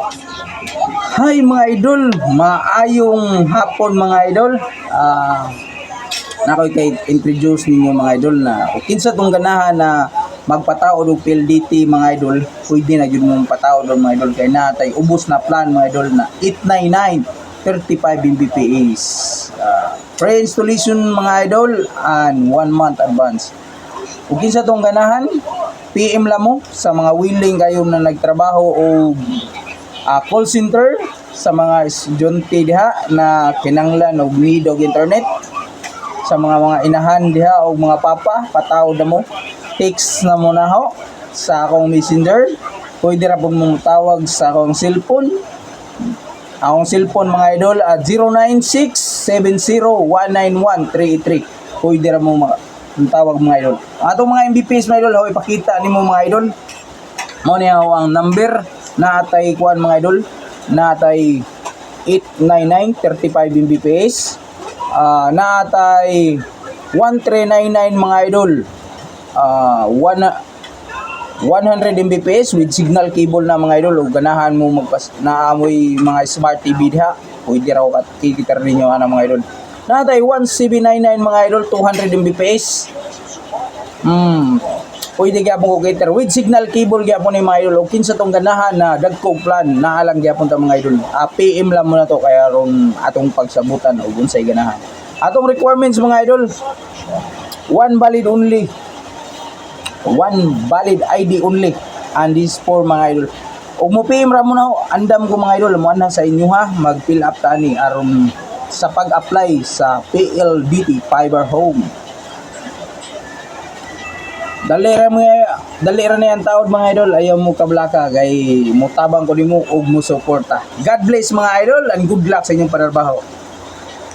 Hi mga idol, maayong hapon mga idol. Nakoy kay introduce ninyo mga idol na o kinsa tong ganahan na magpataod og PLDT mga idol, pwede na gyud mong pataod mga idol kay natay ubos na plan mga idol na 899 35 Mbps. Pre-installation mga idol and 1 month advance. Ug kinsa tong ganahan, PM lang mo sa mga willing kayo na nagtrabaho o call center sa mga estudyante diha na kinanglan og need og internet, sa mga inahan diha o mga papa, patawad na mo, text na mo na ho sa akong messenger, pwede ra po mong tawag sa akong cellphone mga idol at 09670191383. Pwede ra mo tawag mga idol. Atong mga MBPs mga idol, ho ipakita nimo mga idol mo niya ang number na atay kuan mga idol, na atay 899 35 Mbps, na atay 1399 mga idol, 100 Mbps with signal cable na mga idol. Ug ganahan mo naamoy mga smart TV diha, pwede raw kikitar ninyo ana mga idol. Na atay 1799 mga idol, 200 Mbps. Pwede gyapon ko cater with signal cable gyapon ni mga idol. O kinsa tong ganahan na dagkog plan, naalang gyapon ta mga idol. PM lang mo na to kaya ron atong pagsabutan og unsay ganahan. Atong requirements mga idol, one valid ID only, and this for mga idol. Og mo PM ra mo na, andam ko mga idol mo na sa inyo ha, mag-fill up ta ni aron sa pag-apply sa PLDT Fiber Home. Dali ra na yan taod mga idol, ayaw mo kablaka kay mutabang ko nimo og mo suporta. God bless mga idol and good luck sa inyong pagtrabaho.